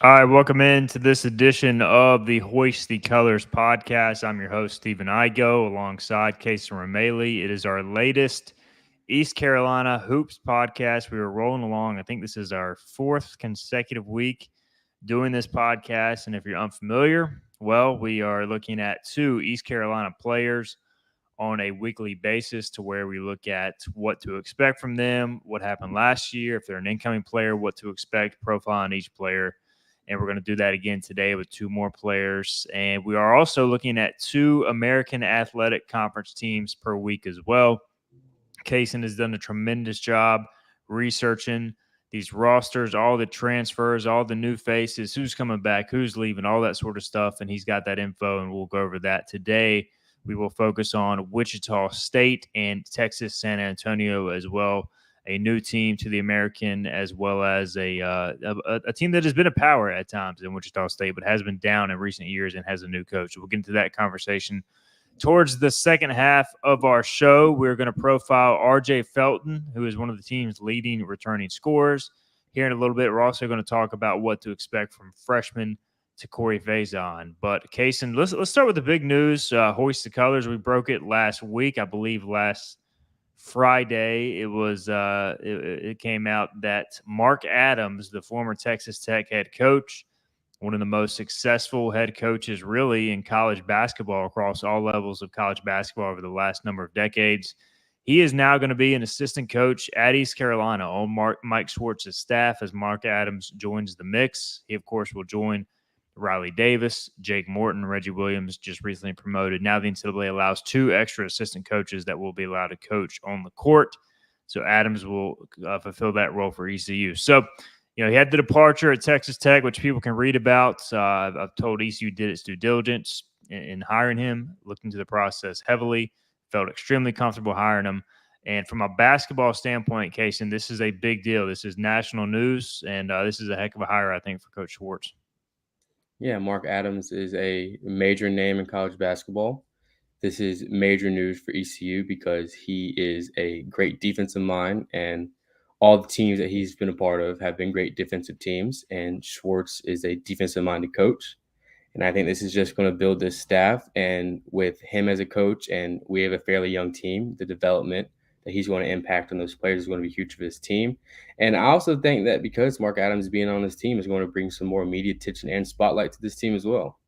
All right, welcome into this edition of the Hoist the Colors podcast. I'm your host, Stephen Igoe, alongside Cason Remaley. It is our latest East Carolina Hoops podcast. We were rolling along. I think this is our fourth consecutive week doing this podcast. And if you're unfamiliar, well, we are looking at two East Carolina players on a weekly basis to where we look at what to expect from them, what happened last year, if they're an incoming player, what to expect, profile on each player. And we're going to do that again today with two more players. And we are also looking at two American Athletic Conference teams per week as well. Cason has done a tremendous job researching these rosters, all the transfers, all the new faces, who's coming back, who's leaving, all that sort of stuff. And he's got that info, and we'll go over that today. We will focus on Wichita State and Texas San Antonio as well, a new team to the American, as well as a team that has been a power at times in Wichita State, but has been down in recent years and has a new coach. We'll get into that conversation towards the second half of our show. We're going to profile RJ Felton, who is one of the team's leading returning scorers. Here in a little bit, we're also going to talk about what to expect from freshman to Corey Faison. But Cason, let's start with the big news. Hoist the Colors. We broke it last week, I believe last Friday. It came out that Mark Adams, the former Texas Tech head coach, one of the most successful head coaches really in college basketball across all levels of college basketball over the last number of decades. He is now going to be an assistant coach at East Carolina on Mike Schwartz's staff as Mark Adams joins the mix. He, of course, will join Riley Davis, Jake Morton, Reggie Williams, just recently promoted. Now the NCAA allows two extra assistant coaches that will be allowed to coach on the court. So Adams will fulfill that role for ECU. So, he had the departure at Texas Tech, which people can read about. I've told ECU did its due diligence in hiring him, looked into the process heavily, felt extremely comfortable hiring him. And from a basketball standpoint, Cason, this is a big deal. This is national news, and this is a heck of a hire, I think, for Coach Schwartz. Yeah, Mark Adams is a major name in college basketball. This is major news for ECU because he is a great defensive mind, and all the teams that he's been a part of have been great defensive teams. And Schwartz is a defensive minded coach. And I think this is just going to build this staff. And with him as a coach, and we have a fairly young team, the development that he's going to impact on those players is going to be huge for this team. And I also think that because Mark Adams being on this team is going to bring some more media attention and spotlight to this team as well.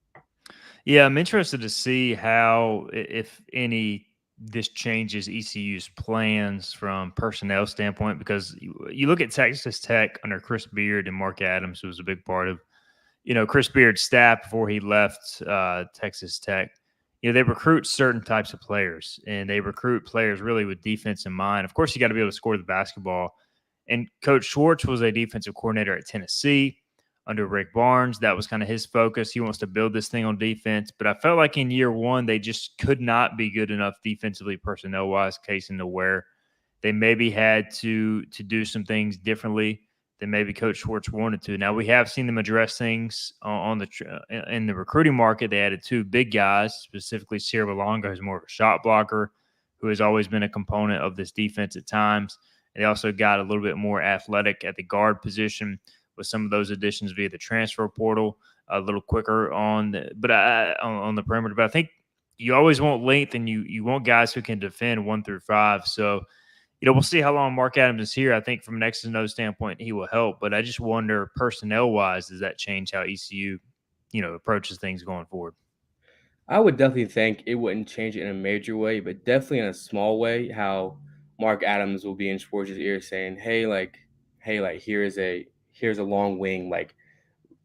Yeah, I'm interested to see how, if any, this changes ECU's plans from personnel standpoint, because you look at Texas Tech under Chris Beard and Mark Adams, who was a big part of Chris Beard's staff before he left Texas Tech. They recruit certain types of players, and they recruit players really with defense in mind. Of course, you got to be able to score the basketball. And Coach Schwartz was a defensive coordinator at Tennessee under Rick Barnes. That was kind of his focus. He wants to build this thing on defense. But I felt like in year one, they just could not be good enough defensively, personnel-wise, Cason, to where they maybe had to do some things differently than maybe Coach Schwartz wanted to. Now, we have seen them address things in the recruiting market. They added two big guys, specifically Sierra Belonga, who's more of a shot blocker, who has always been a component of this defense at times. And they also got a little bit more athletic at the guard position with some of those additions via the transfer portal, a little quicker on the perimeter. But I think you always want length, and you want guys who can defend 1 through 5. So, we'll see how long Mark Adams is here. I think from an X's and O's standpoint, he will help. But I just wonder, personnel-wise, does that change how ECU, approaches things going forward? I would definitely think it wouldn't change it in a major way, but definitely in a small way, how Mark Adams will be in Schwartz's ear saying, hey, here's a long wing, like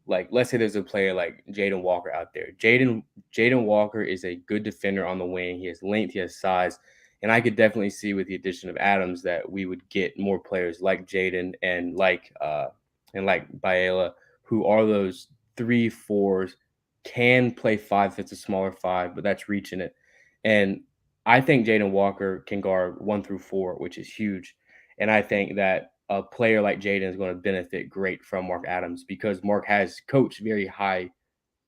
let's say there's a player like Jaden Walker out there. Jaden Walker is a good defender on the wing. He has length, he has size. And I could definitely see with the addition of Adams that we would get more players like Jaden and like Baela, who are those 3-4s, can play five if it's a smaller five, but that's reaching it. And I think Jaden Walker can guard 1 through 4, which is huge. And I think that a player like Jaden is going to benefit great from Mark Adams because Mark has coached very high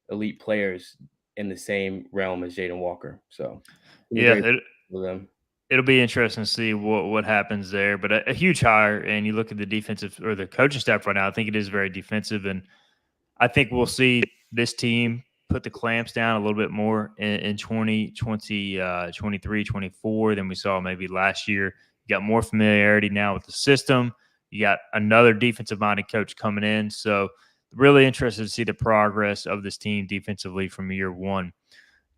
elite players in the same realm as Jaden Walker. So Yeah, with them. it'll be interesting to see what happens there. But a huge hire, and you look at the defensive or the coaching staff right now, I think it is very defensive. And I think we'll see this team put the clamps down a little bit more in 2020, 23, 24 than we saw maybe last year. You got more familiarity now with the system. You got another defensive-minded coach coming in. So really interested to see the progress of this team defensively from year one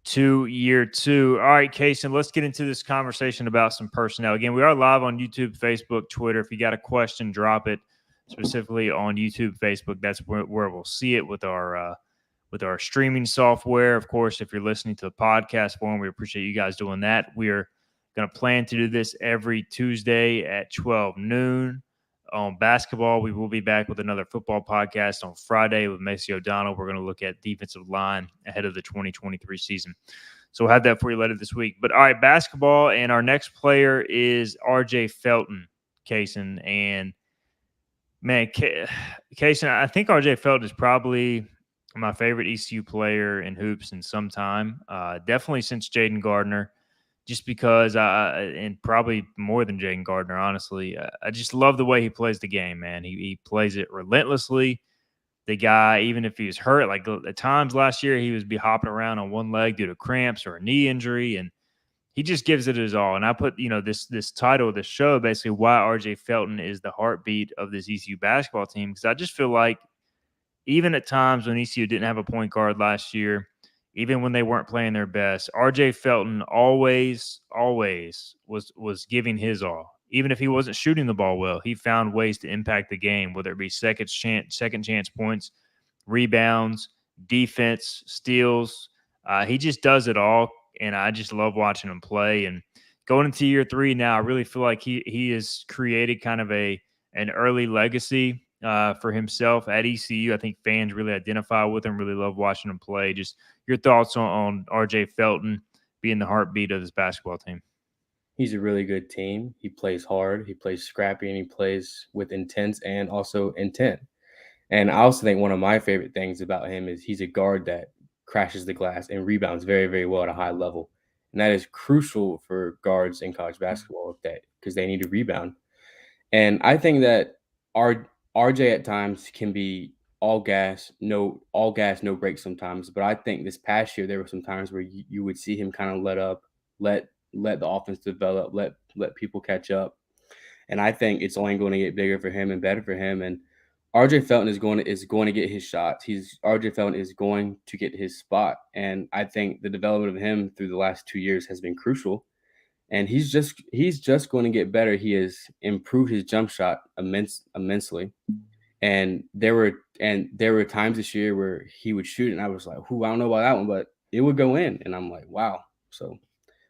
to year two. All right, Cason, let's get into this conversation about some personnel. Again, we are live on YouTube, Facebook, Twitter. If you got a question, drop it specifically on YouTube, Facebook. That's where we'll see it with our streaming software. Of course, if you're listening to the podcast form, we appreciate you guys doing that. We are going to plan to do this every Tuesday at 12 noon. On basketball, we will be back with another football podcast on Friday with Macy O'Donnell. We're going to look at defensive line ahead of the 2023 season. So we'll have that for you later this week. But all right, basketball, and our next player is RJ Felton, Cason. And man, Cason, I think RJ Felton is probably my favorite ECU player in hoops in some time. Definitely since Jaden Gardner. Just because, and probably more than Jaden Gardner, honestly, I just love the way he plays the game, man. He plays it relentlessly. The guy, even if he was hurt, like at times last year, he would be hopping around on one leg due to cramps or a knee injury, and he just gives it his all. And I put, this title of the show, basically why RJ Felton is the heartbeat of this ECU basketball team, because I just feel like even at times when ECU didn't have a point guard last year, even when they weren't playing their best, RJ Felton always was giving his all. Even if he wasn't shooting the ball well, he found ways to impact the game, whether it be second chance points, rebounds, defense, steals. He just does it all, and I just love watching him play. And going into year three now, I really feel like he has created kind of an early legacy for himself at ECU. I think fans really identify with him, really love watching him play. Just your thoughts on RJ Felton being the heartbeat of this basketball team. He's a really good team. He plays hard, he plays scrappy, and he plays with intent and also intent. And I also think one of my favorite things about him is he's a guard that crashes the glass and rebounds very, very well at a high level. And that is crucial for guards in college basketball because they need to rebound. And I think that RJ at times can be all gas, no brakes sometimes. But I think this past year there were some times where you would see him kind of let up, let the offense develop, let people catch up. And I think it's only going to get bigger for him and better for him. And RJ Felton is going to get his shots. RJ Felton is going to get his spot. And I think the development of him through the last 2 years has been crucial. And he's just going to get better. He has improved his jump shot immensely. And there were times this year where he would shoot, and I was like, I don't know about that one, but it would go in. And I'm like, wow. So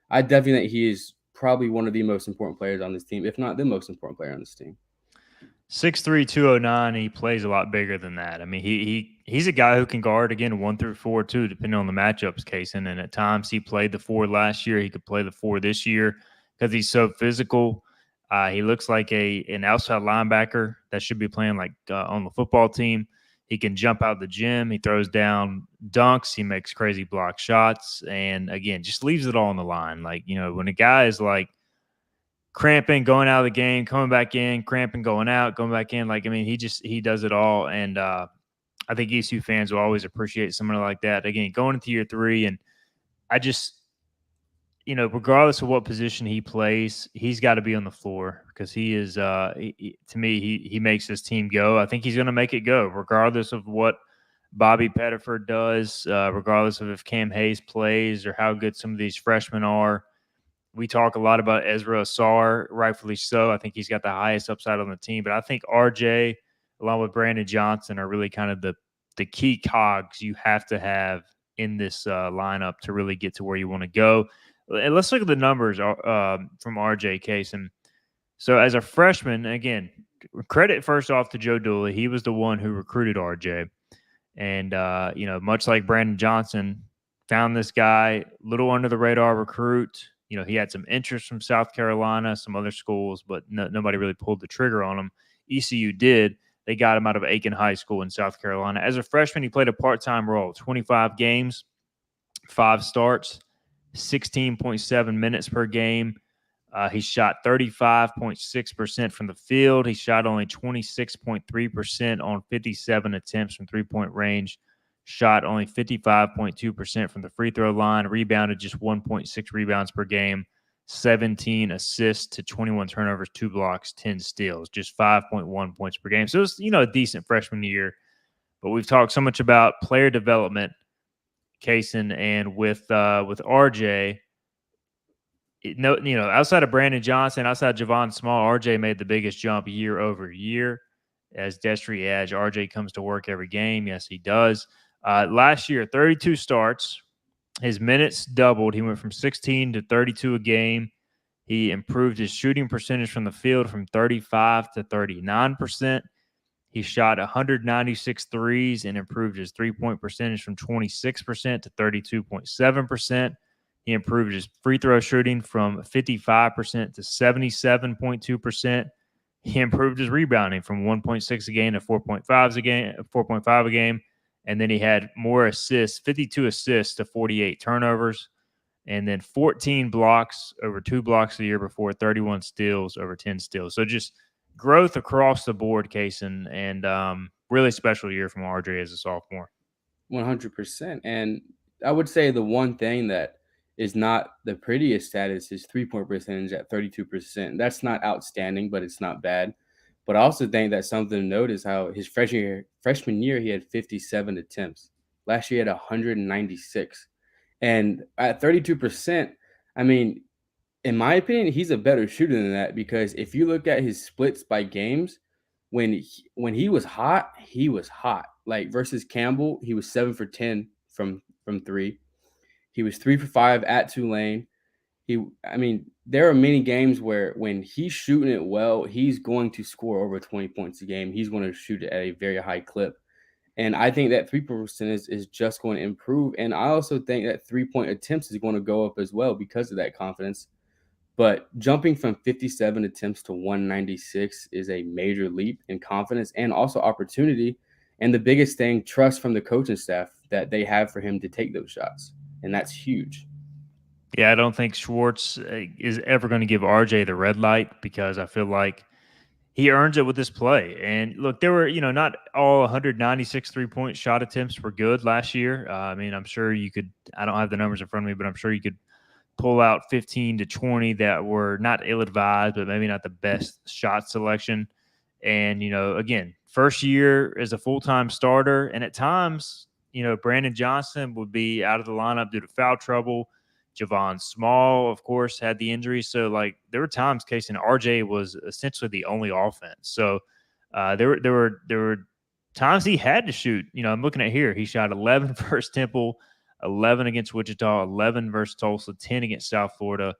I definitely think he is probably one of the most important players on this team, if not the most important player on this team. 6'3", 209. He plays a lot bigger than that. I mean, he's a guy who can guard, again, 1 through 4, too, depending on the matchups, Cason. And at times he played the 4 last year. He could play the 4 this year because he's so physical. He looks like an outside linebacker that should be playing like on the football team. He can jump out the gym. He throws down dunks. He makes crazy block shots. And, again, just leaves it all on the line. Like, when a guy is like, cramping, going out of the game, coming back in, cramping, going out, going back in. Like, I mean, he does it all. And I think ECU fans will always appreciate someone like that. Again, going into year 3, and I just, regardless of what position he plays, he's got to be on the floor because he is, to me, he makes this team go. I think he's going to make it go, regardless of what Bobby Pettiford does, regardless of if Cam Hayes plays or how good some of these freshmen are. We talk a lot about Ezra Asar, rightfully so. I think he's got the highest upside on the team. But I think RJ, along with Brandon Johnson, are really kind of the key cogs you have to have in this lineup to really get to where you want to go. And let's look at the numbers from RJ Cason. So as a freshman, again, credit first off to Joe Dooley. He was the one who recruited RJ. And, much like Brandon Johnson, found this guy, little under the radar recruit. He had some interest from South Carolina, some other schools, but nobody really pulled the trigger on him. ECU did. They got him out of Aiken High School in South Carolina. As a freshman, he played a part-time role, 25 games, 5 starts, 16.7 minutes per game. He shot 35.6% from the field. He shot only 26.3% on 57 attempts from three-point range. Shot only 55.2% from the free throw line. Rebounded just 1.6 rebounds per game. 17 assists to 21 turnovers, 2 blocks, 10 steals, just 5.1 points per game. So it's, a decent freshman year. But we've talked so much about player development, Cason, and with RJ, outside of Brandon Johnson, outside of Javon Small, RJ made the biggest jump year over year. As Destry Edge, RJ comes to work every game. Yes, he does. Last year, 32 starts. His minutes doubled. He went from 16 to 32 a game. He improved his shooting percentage from the field from 35 to 39%. He shot 196 threes and improved his three-point percentage from 26% to 32.7%. He improved his free throw shooting from 55% to 77.2%. He improved his rebounding from 1.6 a game to 4.5 a game. And then he had more assists, 52 assists to 48 turnovers. And then 14 blocks over 2 blocks the year before, 31 steals over 10 steals. So just growth across the board, Cason, and really special year from RJ as a sophomore. 100%. And I would say the one thing that is not the prettiest stat is his three-point percentage at 32%. That's not outstanding, but it's not bad. But I also think that something to note is how his freshman year he had 57 attempts. Last year he had 196. And at 32%, I mean, in my opinion, he's a better shooter than that, because if you look at his splits by games, when he was hot, he was hot. Like versus Campbell, he was 7 for 10 from 3. He was 3 for 5 at Tulane. There are many games where when he's shooting it well, he's going to score over 20 points a game. He's going to shoot it at a very high clip. And I think that 3-point percentage is just going to improve. And I also think that 3-point attempts is going to go up as well because of that confidence. But jumping from 57 attempts to 196 is a major leap in confidence and also opportunity. And the biggest thing, trust from the coaching staff that they have for him to take those shots. And that's huge. Yeah, I don't think Schwartz is ever going to give RJ the red light, because I feel like he earns it with this play. And look, there were, not all 196 3-point shot attempts were good last year. I'm sure you could, I don't have the numbers in front of me, but I'm sure you could pull out 15 to 20 that were not ill-advised, but maybe not the best shot selection. And, again, first year as a full-time starter. And at times, Brandon Johnson would be out of the lineup due to foul trouble. Javon Small, of course, had the injury. So, there were times, Cason, RJ was essentially the only offense. So, there were times he had to shoot. I'm looking at here. He shot 11 versus Temple, 11 against Wichita, 11 versus Tulsa, 10 against South Florida.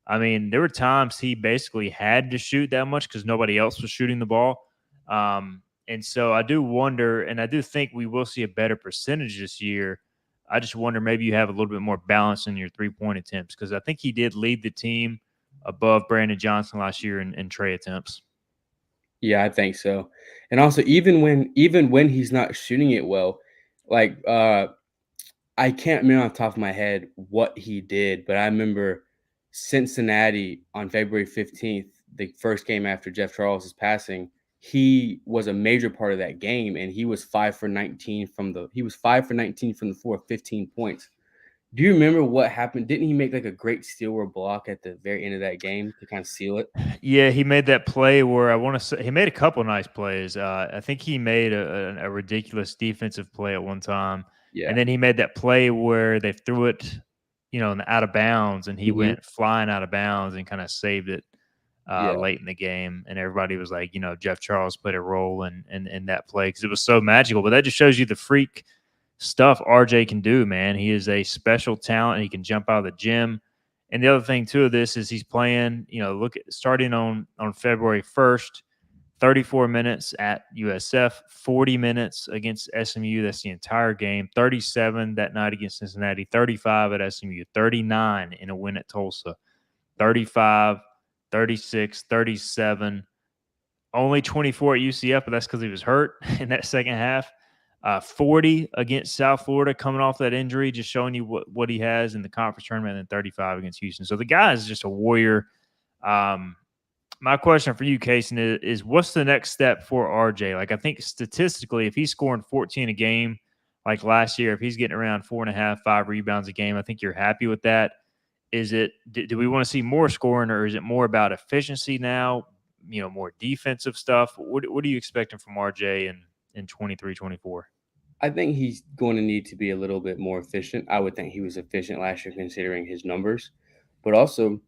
There were times he basically had to shoot that much because nobody else was shooting the ball. And so I do wonder, and I do think we will see a better percentage this year. I just wonder maybe you have a little bit more balance in your 3-point attempts, because I think he did lead the team above Brandon Johnson last year in tray attempts. Yeah, I think so. And also, even when he's not shooting it well, I can't remember off the top of my head what he did, but I remember Cincinnati on February 15th, the first game after Jeff Charles' passing. He was a major part of that game, and he was 5 for 19 from the floor, 15 points. Do you remember what happened? Didn't he make a great steal or block at the very end of that game to kind of seal it? Yeah, he made that play where I want to say he made a couple nice plays. I think he made a ridiculous defensive play at one time. Yeah. And then he made that play where they threw it, out of bounds, and he went flying out of bounds and kind of saved it late in the game. And everybody was like, Jeff Charles played a role in that play because it was so magical. But that just shows you the freak stuff RJ can do, man. He is a special talent. He can jump out of the gym. And the other thing, too, of this is he's playing, starting on February 1st, 34 minutes at USF, 40 minutes against SMU. That's the entire game. 37 that night against Cincinnati, 35 at SMU, 39 in a win at Tulsa, 35, 36, 37, only 24 at UCF, but that's because he was hurt in that second half. 40 against South Florida coming off that injury, just showing you what he has in the conference tournament, and then 35 against Houston. So the guy is just a warrior. Um, my question for you, Cason, is what's the next step for RJ? Like, I think statistically, if he's scoring 14 a game, like last year, if he's getting around 4.5, 5 rebounds a game, I think you're happy with that. Is it? Do we want to see more scoring, or is it more about efficiency now? More defensive stuff. What are you expecting from RJ in 23, 24? I think he's going to need to be a little bit more efficient. I would think he was efficient last year considering his numbers, but also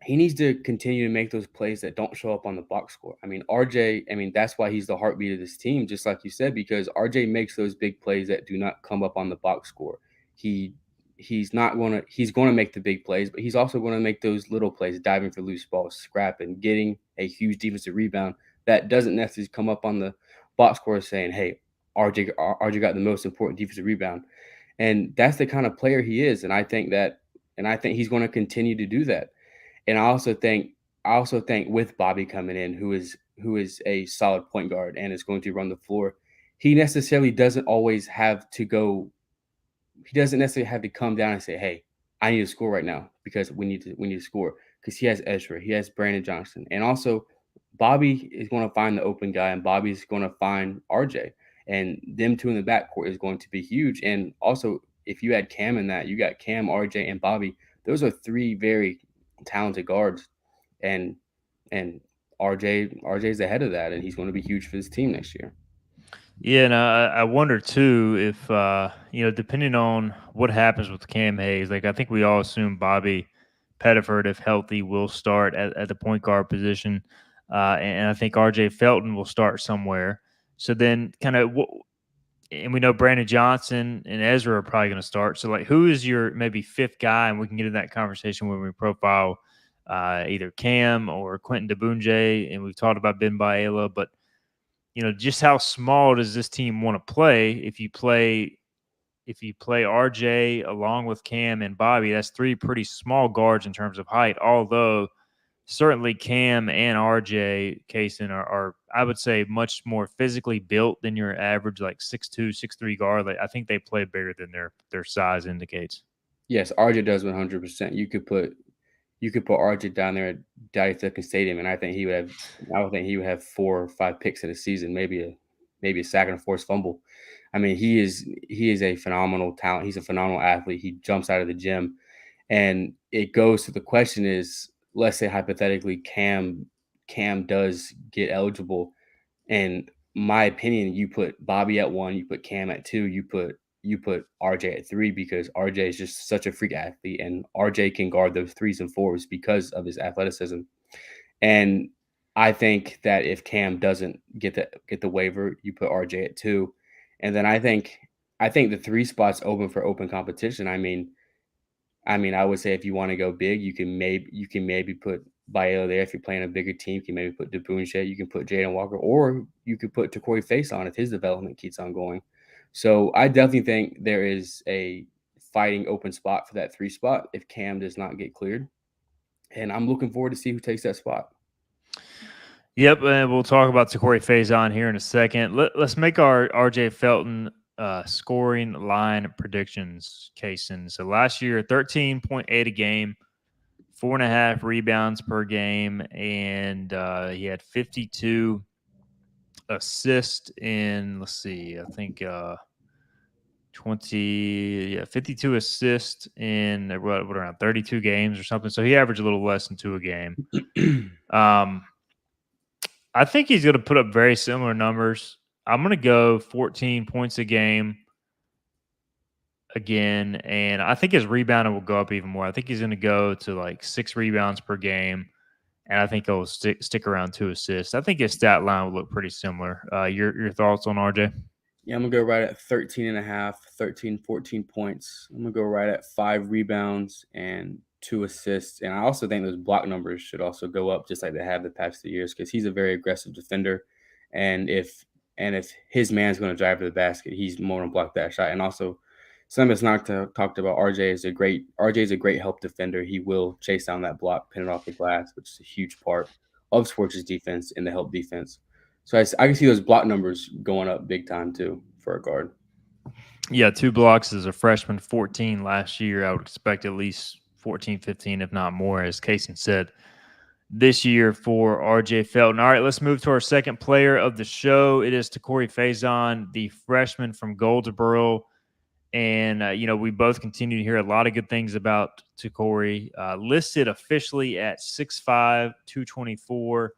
he needs to continue to make those plays that don't show up on the box score. I mean, RJ, that's why he's the heartbeat of this team, just like you said, because RJ makes those big plays that do not come up on the box score. He he's going to make the big plays, but he's also going to make those little plays, diving for loose balls, scrapping, getting a huge defensive rebound that doesn't necessarily come up on the box score saying, "Hey, RJ got the most important defensive rebound." And that's the kind of player he is, and I think he's going to continue to do that. And I also think with Bobby coming in, who is a solid point guard and is going to run the floor, he necessarily doesn't always have to go. He doesn't necessarily have to come down and say, "Hey, I need to score right now because we need to score." Because he has Ezra, he has Brandon Johnson, and also Bobby is going to find the open guy, and Bobby's going to find RJ, and them two in the backcourt is going to be huge. And also, if you add Cam in that, you got Cam, RJ, and Bobby. Those are three very talented guards, and and RJ's ahead of that, and he's going to be huge for this team next year. Yeah, and I wonder too if depending on what happens with Cam Hayes, like I think we all assume Bobby Pettiford, if healthy, will start at the point guard position, and I think RJ Felton will start somewhere. So then, and we know Brandon Johnson and Ezra are probably going to start. So, like, who is your maybe fifth guy? And we can get into that conversation when we profile either Cam or Quentin DeBunje, and we've talked about Ben Baela, but just how small does this team want to play? If you play RJ along with Cam and Bobby, that's three pretty small guards in terms of height. Although certainly Cam and RJ Cason are I would say much more physically built than your average like 6'2", 6'3" guard. Like, I think they play bigger than their size indicates. Yes, RJ does 100%. You could put RJ down there at Daddy Thukin Stadium, and I would think he would have 4 or 5 picks in a season, maybe a sack and a forced fumble. I mean, he is a phenomenal talent. He's a phenomenal athlete. He jumps out of the gym, and it goes to the question is, let's say hypothetically, Cam does get eligible. In my opinion, you put Bobby at 1, you put Cam at 2, you put RJ at 3 because RJ is just such a freak athlete, and RJ can guard those threes and fours because of his athleticism. And I think that if Cam doesn't get the waiver, you put RJ at 2, and then I think the 3 spots open for open competition. I mean, I would say if you want to go big, you can maybe put Bayo there. If you're playing a bigger team, you can maybe put DeBoonshay, you can put Jaden Walker, or you could put Faison Faison if his development keeps on going. So I definitely think there is a fighting open spot for that 3 spot if Cam does not get cleared, and I'm looking forward to see who takes that spot. Yep, and we'll talk about Faison Faison here in a second. Let's make our RJ Felton scoring line predictions, Cason. So last year, 13.8 a game, 4.5 rebounds per game, and he had 52 assists in, let's see, I think 52 assists in what around 32 games or something. So he averaged a little less than 2 a game. I think he's going to put up very similar numbers. I'm going to go 14 points a game again, and I think his rebounding will go up even more. I think he's going to go to like 6 rebounds per game, and I think he'll stick around 2 assists. I think his stat line will look pretty similar. Your thoughts on RJ? Yeah, I'm going to go right at 13 and a half, 13, 14 points. I'm going to go right at 5 rebounds and 2 assists. And I also think those block numbers should also go up just like they have the past 2 years because he's a very aggressive defender. And if his man's going to drive to the basket, he's more going to block that shot. And also, some that's not talked about, RJ is a great help defender. He will chase down that block, pin it off the glass, which is a huge part of Sports' defense in the help defense. So I can see those block numbers going up big time too for a guard. Yeah, 2 blocks as a freshman, 14 last year. I would expect at least 14, 15, if not more, as Cason said. this year for RJ Felton. All right, let's move to our second player of the show. It is Takori Faison, the freshman from Goldsboro. And, we both continue to hear a lot of good things about Takori. Listed officially at 6'5", 224,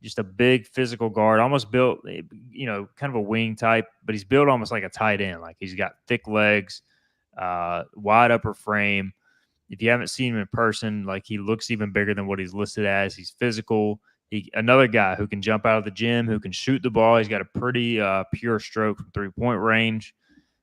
just a big physical guard, almost built, kind of a wing type, but he's built almost like a tight end. Like he's got thick legs, wide upper frame. If you haven't seen him in person, like he looks even bigger than what he's listed as. He's physical. Another guy who can jump out of the gym, who can shoot the ball. He's got a pretty pure stroke from 3-point range.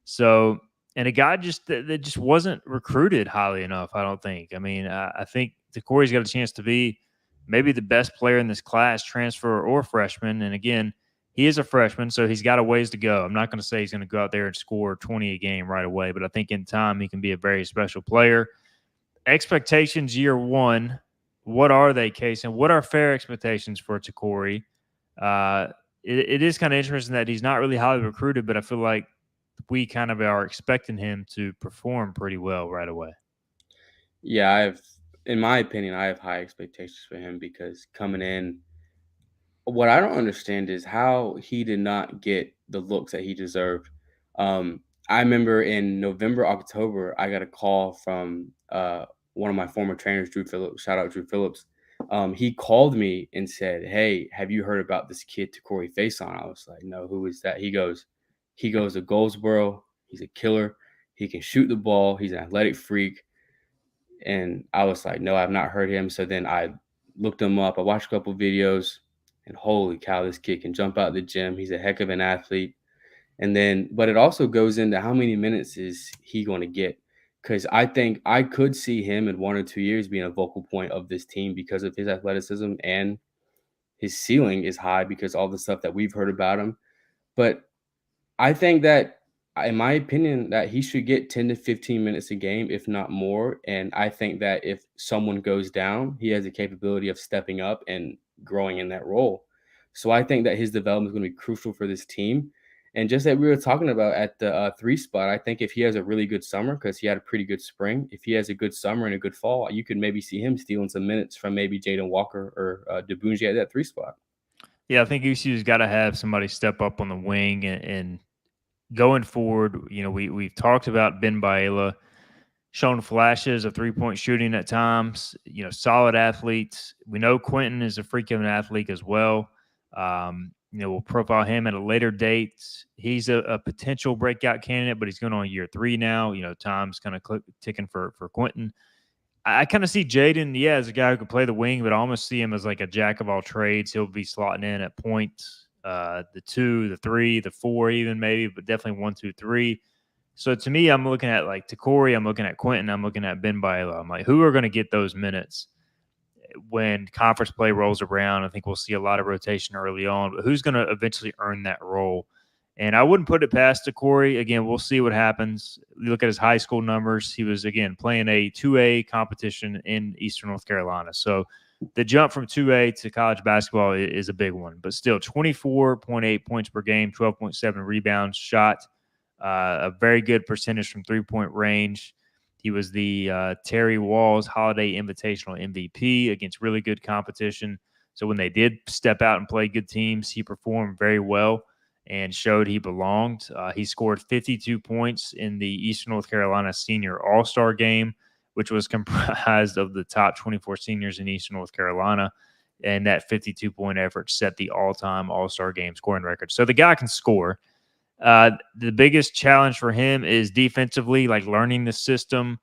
So, and a guy that just wasn't recruited highly enough, I don't think. I mean, I think Takori's got a chance to be maybe the best player in this class, transfer or freshman. And again, he is a freshman, so he's got a ways to go. I'm not going to say he's going to go out there and score 20 a game right away, but I think in time he can be a very special player. Expectations year one, what are they, Cason? What are fair expectations for Takori? It is kind of interesting that he's not really highly recruited, but I feel like we kind of are expecting him to perform pretty well right away. Yeah, in my opinion, I have high expectations for him because coming in, what I don't understand is how he did not get the looks that he deserved. I remember in November, October, I got a call from one of my former trainers, Drew Phillips. Shout out Drew Phillips. He called me and said, "Hey, have you heard about this kid, Takori Faison?" I was like, "No, who is that?" He goes to Goldsboro. He's a killer. He can shoot the ball. He's an athletic freak. And I was like, "No, I've not heard him." So then I looked him up. I watched a couple videos, and holy cow, this kid can jump out the gym. He's a heck of an athlete. And then, but it also goes into how many minutes is he going to get? Because I think I could see him in 1 or 2 years being a vocal point of this team because of his athleticism, and his ceiling is high because all the stuff that we've heard about him. But I think that, in my opinion, that he should get 10 to 15 minutes a game, if not more. And I think that if someone goes down, he has the capability of stepping up and growing in that role. So I think that his development is going to be crucial for this team. And just like we were talking about at the 3 spot, I think if he has a really good summer, because he had a pretty good spring, if he has a good summer and a good fall, you could maybe see him stealing some minutes from maybe Jaden Walker or DeBunji at that 3 spot. Yeah, I think ECU's got to have somebody step up on the wing and going forward. We've talked about Ben Baela, shown flashes of 3-point shooting at times. Solid athletes. We know Quentin is a freak of an athlete as well. We'll profile him at a later date. He's a potential breakout candidate, but he's going on year 3 now. Time's kind of ticking for Quentin. I kind of see Jaden, as a guy who can play the wing, but I almost see him as like a jack of all trades. He'll be slotting in at point, the 2, the 3, the 4, even maybe, but definitely 1, 2, 3. So to me, I'm looking at like Takori, I'm looking at Quentin, I'm looking at Ben Baela. I'm like, who are going to get those minutes when conference play rolls around? I think we'll see a lot of rotation early on, but who's going to eventually earn that role? And I wouldn't put it past Takori. Again, we'll see what happens. You look at his high school numbers. He was, again, playing a 2A competition in Eastern North Carolina. So the jump from 2A to college basketball is a big one. But still, 24.8 points per game, 12.7 rebounds, shot a very good percentage from 3-point range. He was the Terry Walls Holiday Invitational MVP against really good competition. So when they did step out and play good teams, he performed very well and showed he belonged. He scored 52 points in the Eastern North Carolina Senior All-Star Game, which was comprised of the top 24 seniors in Eastern North Carolina. And that 52-point effort set the all-time All-Star Game scoring record. So the guy can score. The biggest challenge for him is defensively, like learning the system.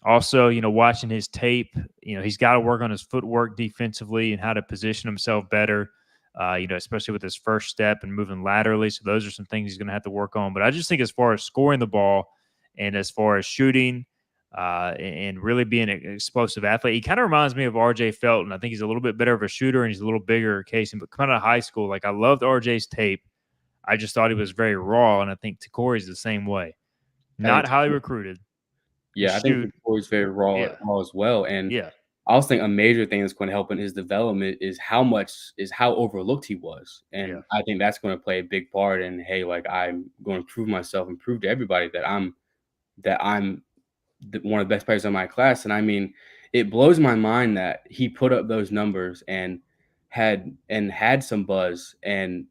Also, watching his tape, he's got to work on his footwork defensively and how to position himself better. Especially with his first step and moving laterally. So those are some things he's going to have to work on. But I just think as far as scoring the ball and as far as shooting and really being an explosive athlete, he kind of reminds me of RJ Felton. I think he's a little bit better of a shooter and he's a little bigger Cason, but coming out of high school, like I loved RJ's tape. I just thought he was very raw, and I think Takori's the same way. Not highly recruited. Yeah, I think Takori's very raw as well. And yeah. I also think a major thing that's going to help in his development is how overlooked he was. And I think that's going to play a big part in, hey, like I'm going to prove myself and prove to everybody that I'm one of the best players in my class. And I mean, it blows my mind that he put up those numbers and had some buzz. And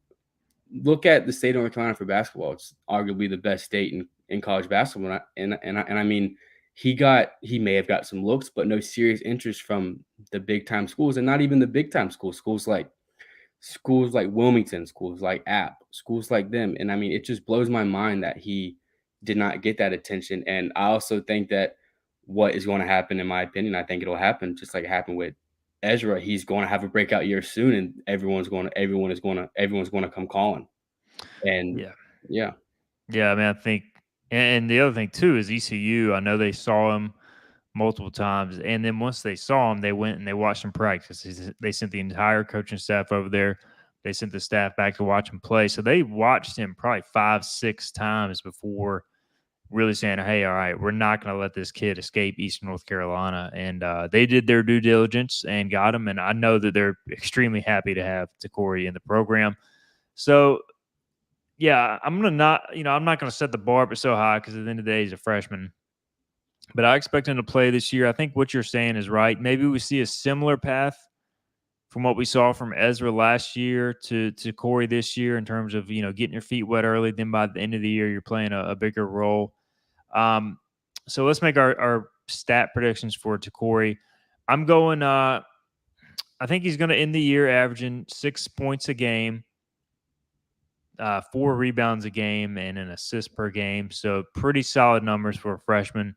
look at the state of North Carolina for basketball. It's arguably the best state in college basketball. And I mean, he may have got some looks, but no serious interest from the big time schools, and not even the big time schools. Schools like Wilmington, schools like App, schools like them. And I mean, it just blows my mind that he did not get that attention. And I also think that what is going to happen, in my opinion, I think it'll happen just like it happened with Ezra. He's going to have a breakout year soon, and everyone's going to come calling. And yeah. I mean, I think, and the other thing too is ECU. I know they saw him multiple times, and then once they saw him, they went and they watched him practice. They sent the entire coaching staff over there. They sent the staff back to watch him play. So they watched him probably 5-6 times before really saying, "Hey, all right, we're not going to let this kid escape Eastern North Carolina." And they did their due diligence and got him. And I know that they're extremely happy to have Corey in the program. So yeah, I'm not going to set the bar up so high because at the end of the day, he's a freshman. But I expect him to play this year. I think what you're saying is right. Maybe we see a similar path from what we saw from Ezra last year to Corey this year in terms of, getting your feet wet early. Then by the end of the year, you're playing a bigger role. So let's make our stat predictions for Corey. I'm going, I think he's going to end the year averaging 6 points a game, 4 rebounds a game, and an assist per game. So pretty solid numbers for a freshman.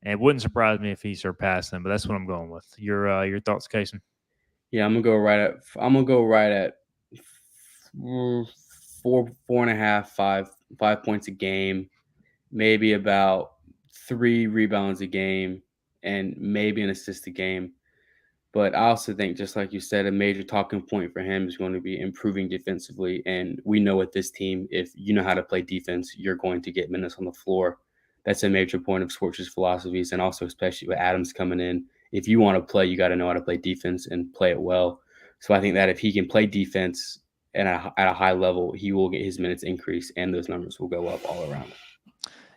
And it wouldn't surprise me if he surpassed them, but that's what I'm going with. Your thoughts, Cason? Yeah, I'm gonna go right at 4.5, 5 points a game, maybe about 3 rebounds a game, and maybe an assist a game. But I also think, just like you said, a major talking point for him is going to be improving defensively. And we know with this team, if you know how to play defense, you're going to get minutes on the floor. That's a major point of Scorch's philosophies, and also especially with Adams coming in. If you want to play, you got to know how to play defense and play it well. So I think that if he can play defense at a high level, he will get his minutes increase, and those numbers will go up all around.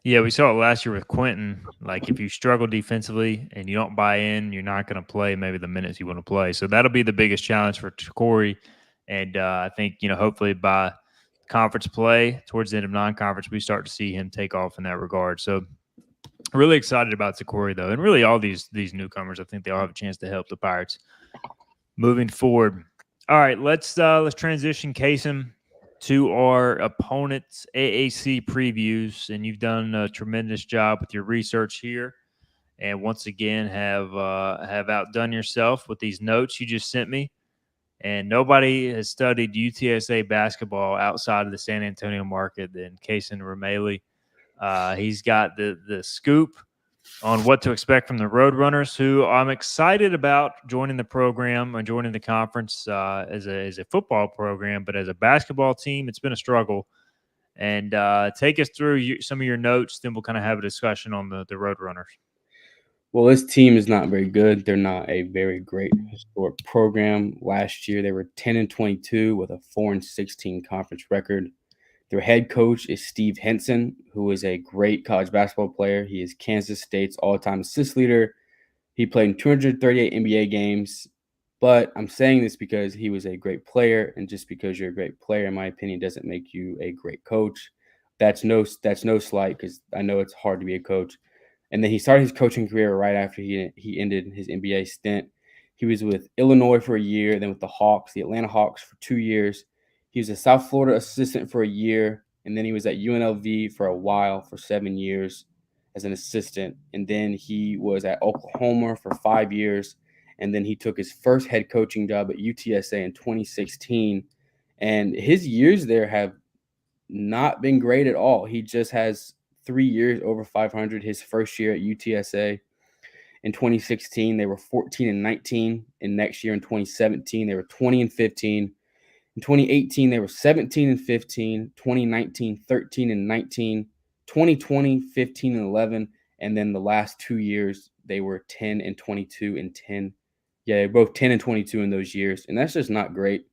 Yeah, we saw it last year with Quentin. Like, if you struggle defensively and you don't buy in, you're not going to play maybe the minutes you want to play. So that'll be the biggest challenge for Corey. And I think, hopefully by conference play towards the end of non-conference, we start to see him take off in that regard. So really excited about Corey, though. And really all these newcomers, I think they all have a chance to help the Pirates moving forward. All right, let's transition, Cason, to our opponent's AAC previews, and you've done a tremendous job with your research here, and once again have outdone yourself with these notes you just sent me. And nobody has studied UTSA basketball outside of the San Antonio market than Cason Remaley. He's got the scoop on what to expect from the Roadrunners, who I'm excited about joining the program and joining the conference as a football program, but as a basketball team, it's been a struggle. And take us through some of your notes, then we'll kind of have a discussion on the Roadrunners. Well, this team is not very good. They're not a very great historic program. Last year, they were 10-22 with a 4-16 conference record. Their head coach is Steve Henson, who is a great college basketball player. He is Kansas State's all-time assist leader. He played in 238 NBA games. But I'm saying this because he was a great player, and just because you're a great player, in my opinion, doesn't make you a great coach. That's no slight, because I know it's hard to be a coach. And then he started his coaching career right after he ended his NBA stint. He was with Illinois for a year, then with the Hawks, the Atlanta Hawks, for 2 years. He was a South Florida assistant for a year, and then he was at UNLV for a while, for 7 years as an assistant. And then he was at Oklahoma for 5 years, and then he took his first head coaching job at UTSA in 2016. And his years there have not been great at all. He just has 3 years over 500. His first year at UTSA in 2016, they were 14-19. And next year in 2017, they were 20-15. In 2018, they were 17-15. 2019, 13-19. 2020, 15-11. And then the last 2 years, they were 10-22 and 10. Yeah, they're both 10-22 in those years. And that's just not great.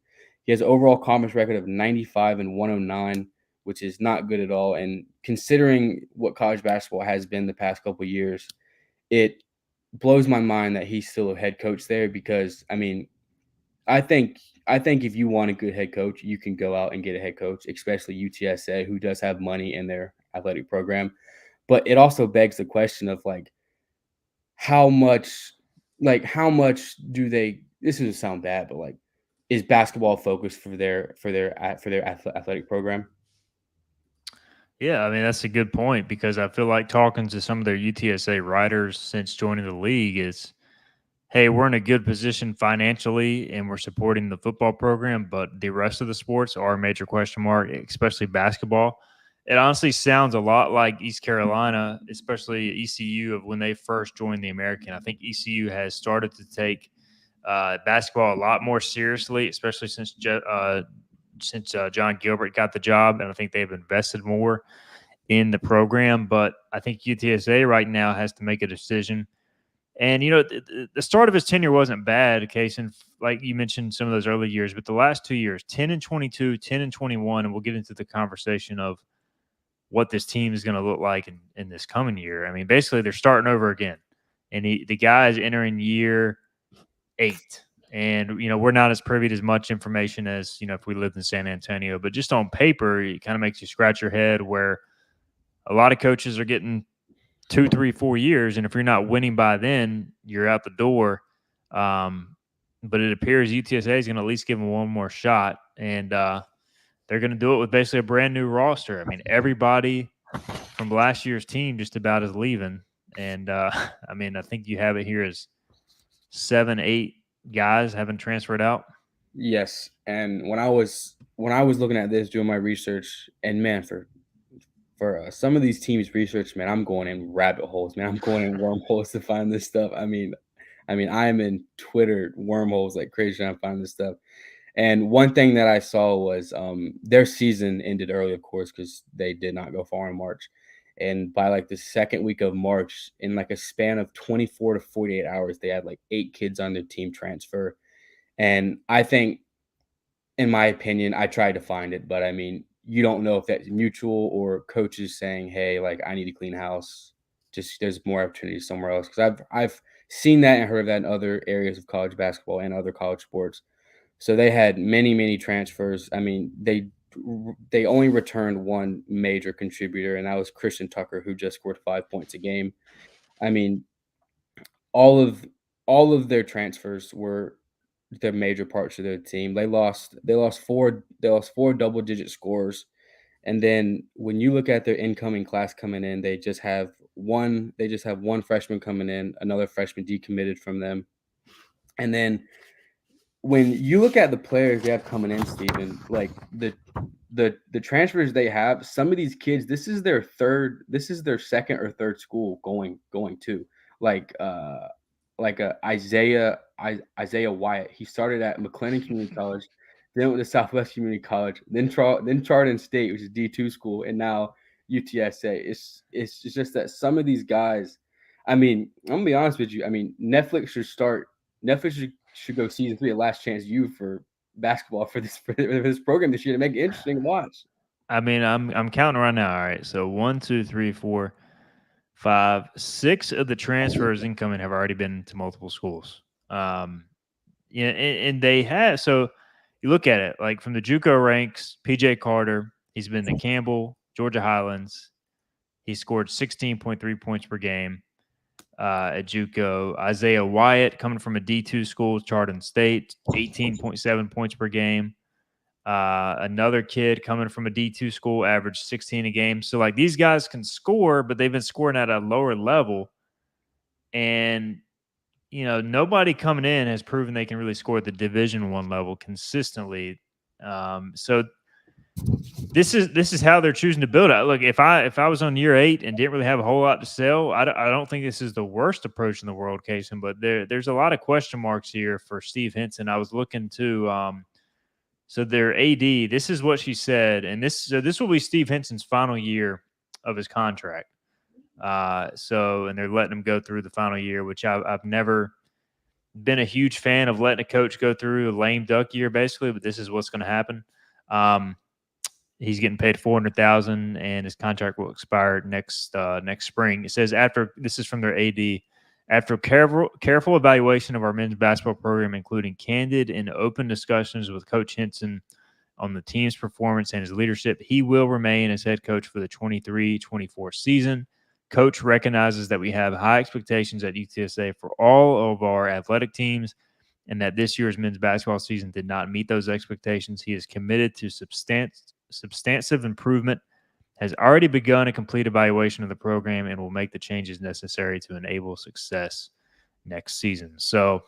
He has an overall conference record of 95-109, which is not good at all. And considering what college basketball has been the past couple of years, it blows my mind that he's still a head coach there because, I mean, I think if you want a good head coach, you can go out and get a head coach, especially UTSA, who does have money in their athletic program. But it also begs the question of how much how much do they, this doesn't sound bad, but is basketball focused for their athletic program? Yeah, I mean, that's a good point because I feel like talking to some of their UTSA writers since joining the league is, hey, we're in a good position financially and we're supporting the football program, but the rest of the sports are a major question mark, especially basketball. It honestly sounds a lot like East Carolina, especially ECU, of when they first joined the American. I think ECU has started to take basketball a lot more seriously, especially since John Gilbert got the job, and I think they've invested more in the program. But I think UTSA right now has to make a decision. And the start of his tenure wasn't bad, Cason, like you mentioned some of those early years, but the last 2 years, 10-22, 10-21, and we'll get into the conversation of what this team is going to look like in this coming year. I mean, basically, they're starting over again, and the guy is entering year 8. And we're not as privy to as much information as if we lived in San Antonio, but just on paper, it kind of makes you scratch your head where a lot of coaches are getting 2, 3, 4 years, and if you're not winning by then, you're out the door. But it appears UTSA is going to at least give them one more shot, and they're going to do it with basically a brand new roster. I mean, everybody from last year's team just about is leaving, and I mean, I think you have it here as 7, 8 guys haven't transferred out. Yes, and when I was looking at this, doing my research, and man, for some of these teams' research, man, I'm going in rabbit holes, man. I'm going in wormholes to find this stuff. I am in Twitter wormholes like crazy trying to find this stuff. And one thing that I saw was their season ended early, of course, because they did not go far in March. And by the second week of March, in a span of 24 to 48 hours, they had 8 kids on their team transfer. And I think, in my opinion, I tried to find it, but I mean, you don't know if that's mutual or coaches saying, "Hey, I need to clean house. Just there's more opportunities somewhere else." Because I've seen that and heard of that in other areas of college basketball and other college sports. So they had many transfers. I mean, they only returned one major contributor, and that was Christian Tucker, who just scored 5 points a game. I mean, all of their transfers were the major parts of their team. They lost four double digit scores. And then when you look at their incoming class coming in, they just have one freshman coming in, another freshman decommitted from them. And then when you look at the players they have coming in, Steven, the transfers they have, some of these kids, this is their second or third school going to like uh Isaiah Wyatt. He started at McLennan Community College, then went to Southwest Community College, then Chardon State, which is D2 school, and now UTSA. It's just that some of these guys, I mean, I'm gonna be honest with you. I mean, Netflix should go season 3 of Last Chance U for basketball for this program this year to make it interesting to watch. I mean, I'm counting right now. All right, so 1, 2, 3, 4, 5, 6 of the transfers incoming have already been to multiple schools. Yeah, and they have. So you look at it like from the JUCO ranks. PJ Carter, he's been to Campbell, Georgia Highlands. He scored 16.3 points per game at JUCO. Isaiah Wyatt, coming from a D2 school, Chardon State, 18.7 points per game. Another kid coming from a D2 school averaged 16 a game. So these guys can score, but they've been scoring at a lower level. And nobody coming in has proven they can really score at the Division I level consistently. So this is how they're choosing to build it. Look, if I was on year 8 and didn't really have a whole lot to sell, I don't think this is the worst approach in the world, Cason. But there's a lot of question marks here for Steve Henson. I was looking to so their AD. This is what she said, and this will be Steve Henson's final year of his contract. And they're letting him go through the final year, which I've never been a huge fan of letting a coach go through a lame duck year, basically. But this is what's going to happen. He's getting paid $400,000, and his contract will expire next spring. It says this is from their AD. After careful evaluation of our men's basketball program, including candid and open discussions with Coach Henson on the team's performance and his leadership, he will remain as head coach for the 23-24 season. Coach recognizes that we have high expectations at UTSA for all of our athletic teams and that this year's men's basketball season did not meet those expectations. He is committed to substantive improvement, has already begun a complete evaluation of the program, and will make the changes necessary to enable success next season. So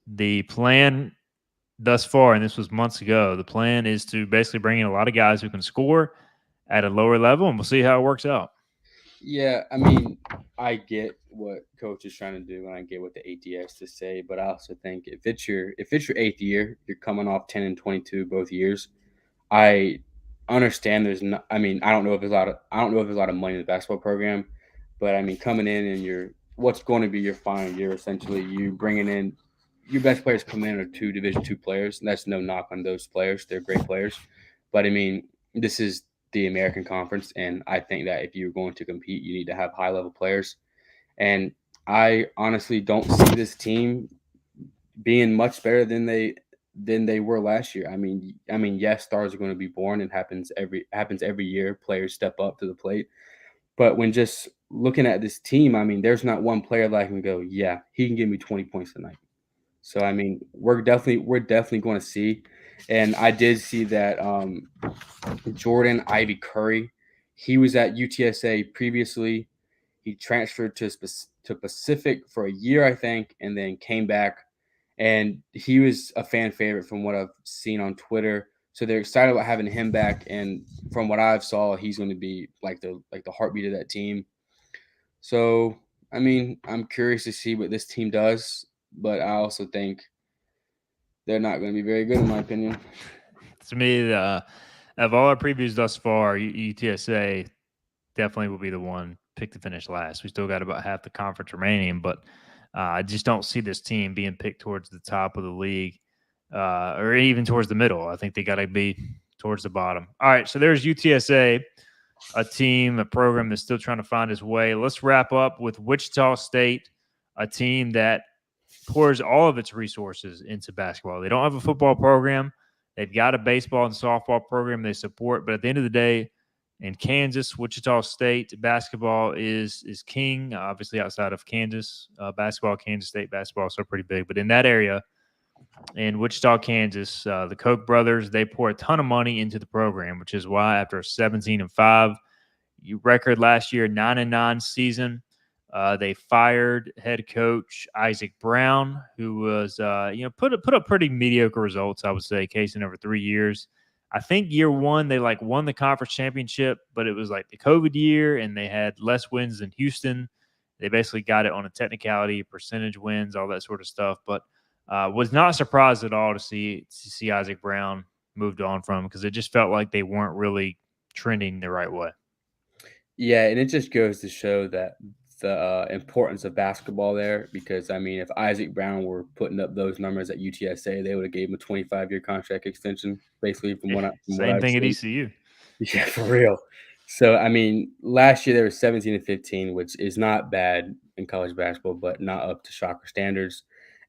the plan thus far, and this was months ago, the plan is to basically bring in a lot of guys who can score at a lower level, and we'll see how it works out. Yeah, I mean, I get what coach is trying to do, and I get what the AT has to say, but I also think if it's your eighth year, you're coming off 10-22 both years. I understand there's not. I mean, I don't know if there's a lot of money in the basketball program, but I mean, coming in and what's going to be your final year, essentially, you bringing in your best players come in are two Division II players, and that's no knock on those players; they're great players. But I mean, this is the American Conference, and I think that if you're going to compete, you need to have high level players. And I honestly don't see this team being much better than they were last year. I mean, yes, stars are going to be born. It happens every year. Players step up to the plate, but when just looking at this team, I mean, there's not one player that I can go, yeah, he can give me 20 points tonight. So I mean, we're definitely going to see, and I did see that Jordan Ivy Curry, he was at UTSA previously. He transferred to Pacific for a year, I think, and then came back. And he was a fan favorite from what I've seen on Twitter. So they're excited about having him back. And from what I've saw, he's going to be like the heartbeat of that team. So I mean, I'm curious to see what this team does, but I also think they're not going to be very good, in my opinion. To me, of all our previews thus far, UTSA definitely will be the one picked to finish last. We still got about half the conference remaining, but I just don't see this team being picked towards the top of the league or even towards the middle. I think they got to be towards the bottom. All right, so there's UTSA, a team, a program that's still trying to find its way. Let's wrap up with Wichita State, a team that pours all of its resources into basketball. They don't have a football program. They've got a baseball and softball program they support, but at the end of the day, in Kansas, Wichita State basketball is king. Obviously, outside of Kansas, basketball, Kansas State basketball is so pretty big. But in that area, in Wichita, Kansas, the Koch brothers, they pour a ton of money into the program, which is why after a 17-5 record last year, 9-9 season, they fired head coach Isaac Brown, who was put up pretty mediocre results, I would say, Cason over 3 years. I think year one they won the conference championship, but it was like the COVID year, and they had less wins than Houston. They basically got it on a technicality, percentage wins, all that sort of stuff. But was not surprised at all to see Isaac Brown moved on from, because it just felt like they weren't really trending the right way. Yeah, and it just goes to show that the importance of basketball there. Because I mean, if Isaac Brown were putting up those numbers at UTSA, they would have gave him a 25-year contract extension, basically from what Same I've thing at seen. ECU. Yeah, for real. So I mean, last year they were 17-15, which is not bad in college basketball, but not up to Shocker standards.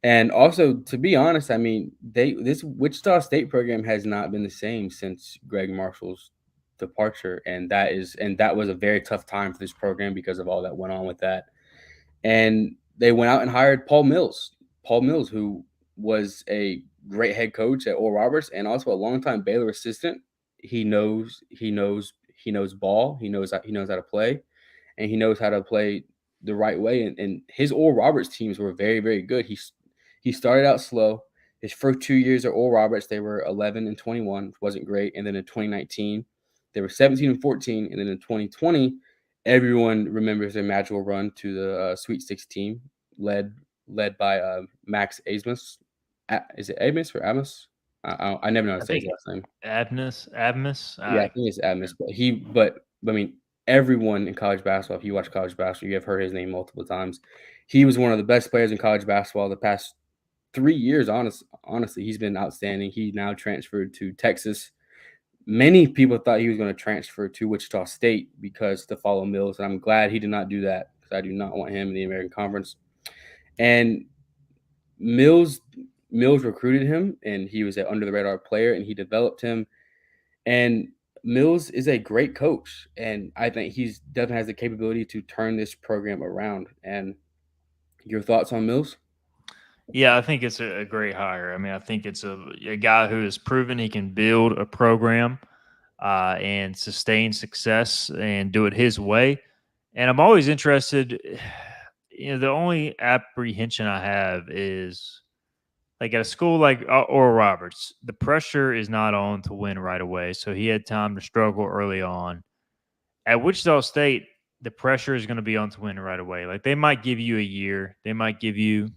And also, to be honest, I mean, this Wichita State program has not been the same since Greg Marshall's departure, and that was a very tough time for this program because of all that went on with that. And they went out and hired Paul Mills, who was a great head coach at Oral Roberts and also a longtime Baylor assistant. He knows ball. He knows how to play, and he knows how to play the right way. And his Oral Roberts teams were very, very good. He started out slow. His first 2 years at Oral Roberts, they were 11-21, which wasn't great. And then in 2019, they were 17-14, and then in 2020, everyone remembers their magical run to the Sweet 16, led led by Max Asmus. Is it Amos or Amos? I never know how I to say his think last name. Abmus. Yeah, I think it's Amos. But I mean, everyone in college basketball, if you watch college basketball, you have heard his name multiple times. He was one of the best players in college basketball the past 3 years. Honestly, he's been outstanding. He now transferred to Texas. Many people thought he was going to transfer to Wichita State because to follow Mills, and I'm glad he did not do that because I do not want him in the American Conference. And Mills Mills recruited him, and he was an under the radar player, and he developed him. And Mills is a great coach, and I think he's definitely has the capability to turn this program around. And your thoughts on Mills? Yeah, I think it's a great hire. I mean, I think it's a guy who has proven he can build a program and sustain success and do it his way. And I'm always interested. The only apprehension I have is like at a school like Oral Roberts, the pressure is not on to win right away. So he had time to struggle early on. At Wichita State, the pressure is going to be on to win right away. Like they might give you a year, they might give you,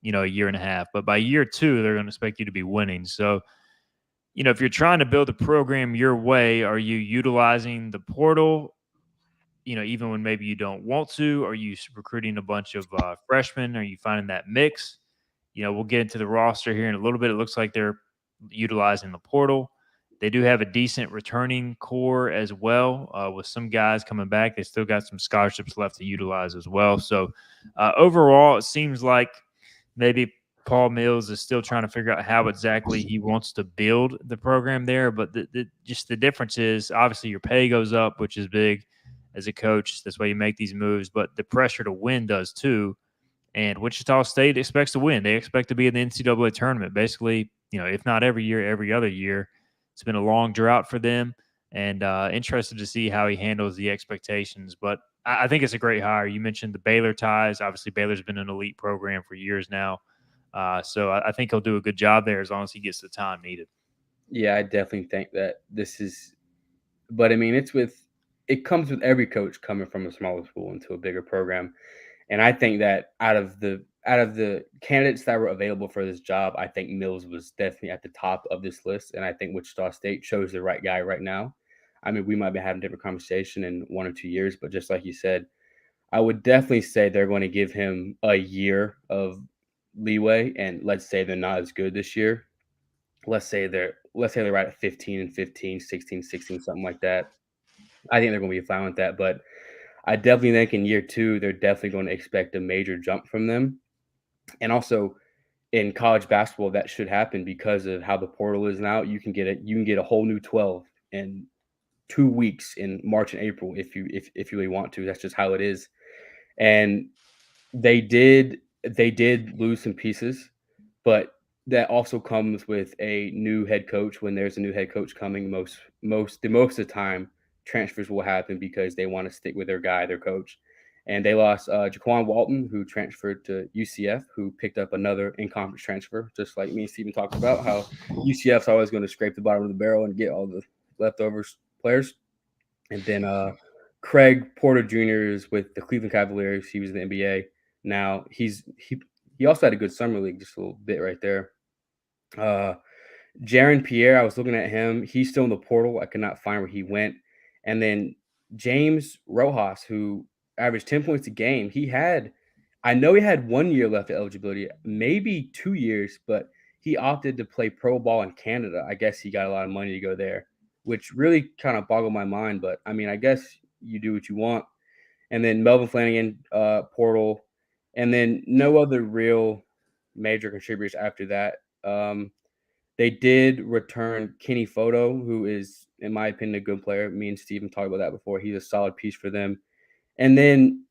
a year and a half, but by year two, they're going to expect you to be winning. So, if you're trying to build a program your way, are you utilizing the portal? Even when maybe you don't want to, are you recruiting a bunch of freshmen? Are you finding that mix? We'll get into the roster here in a little bit. It looks like they're utilizing the portal. They do have a decent returning core as well, with some guys coming back. They still got some scholarships left to utilize as well. So overall, it seems like maybe Paul Mills is still trying to figure out how exactly he wants to build the program there. But just the difference is obviously your pay goes up, which is big as a coach. That's why you make these moves. But the pressure to win does too. And Wichita State expects to win. They expect to be in the NCAA tournament, basically, if not every year, every other year. It's been a long drought for them, and interested to see how he handles the expectations. But I think it's a great hire. You mentioned the Baylor ties. Obviously, Baylor's been an elite program for years now. So I think he'll do a good job there as long as he gets the time needed. Yeah, I definitely think that this is, but I mean, it comes with every coach coming from a smaller school into a bigger program. And I think that out of the candidates that were available for this job, I think Mills was definitely at the top of this list. And I think Wichita State chose the right guy right now. I mean, we might be having a different conversation in 1 or 2 years, but just like you said, I would definitely say they're going to give him a year of leeway. And let's say they're not as good this year. Let's say they're right at 15 and 15, 16, 16, something like that. I think they're going to be fine with that. But I definitely think in year two, they're definitely going to expect a major jump from them. And also in college basketball, that should happen because of how the portal is now. You can get a whole new 12 in 2 weeks in March and April if you really want to. That's just how it is. And they did lose some pieces, but that also comes with a new head coach. When there's a new head coach coming, most of the time transfers will happen because they want to stick with their guy, their coach. And they lost Jaquan Walton, who transferred to UCF, who picked up another in-conference transfer, just like me and Steven talked about, how UCF's always going to scrape the bottom of the barrel and get all the leftovers players. And then Craig Porter Jr. is with the Cleveland Cavaliers. He was in the NBA. Now he also had a good summer league, just a little bit right there. Uh, Jaron Pierre, I was looking at him. He's still in the portal. I could not find where he went. And then James Rojas, who averaged 10 points a game, I know he had 1 year left of eligibility, maybe 2 years, but he opted to play pro ball in Canada. I guess he got a lot of money to go there, which really kind of boggled my mind. But I mean, I guess you do what you want. And then Melvin Flanagan, portal, and then no other real major contributors after that. They did return Kenny Photo, who is, in my opinion, a good player. Me and Steven talked about that before. He's a solid piece for them. And then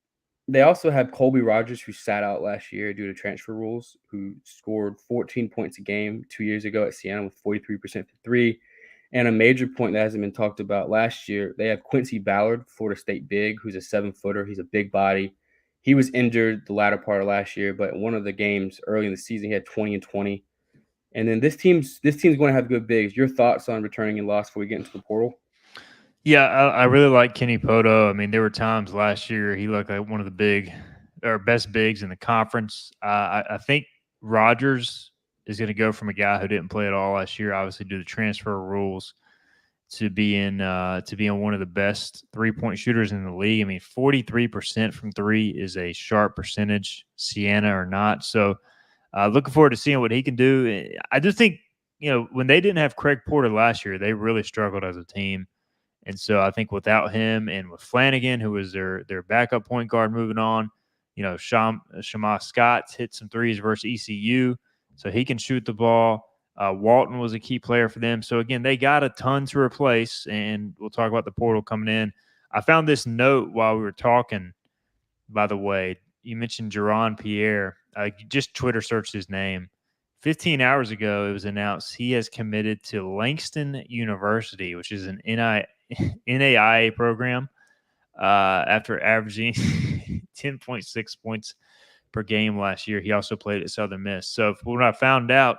they also have Colby Rogers, who sat out last year due to transfer rules, who scored 14 points a game 2 years ago at Siena with 43% from three. And a major point that hasn't been talked about last year, they have Quincy Ballard, Florida State big, who's a 7-footer. He's a big body. He was injured the latter part of last year, but in one of the games early in the season, he had 20 and 20. And then this team's going to have good bigs. Your thoughts on returning and loss before we get into the portal? Yeah, I really like Kenny Poto. I mean, there were times last year he looked like one of the big or best bigs in the conference. I think Rogers is going to go from a guy who didn't play at all last year, obviously due to transfer rules, to being one of the best 3-point shooters in the league. I mean, 43% from three is a sharp percentage, Siena or not. So, looking forward to seeing what he can do. I do think when they didn't have Craig Porter last year, they really struggled as a team. And so I think without him and with Flanagan, who was their backup point guard moving on, Shama Scott's hit some threes versus ECU, so he can shoot the ball. Walton was a key player for them. So again, they got a ton to replace, and we'll talk about the portal coming in. I found this note while we were talking. By the way, you mentioned Jerron Pierre. Just Twitter searched his name. 15 hours ago, it was announced he has committed to Langston University, which is an NAIA program, after averaging 10.6 points per game last year. He also played at Southern Miss. So what I found out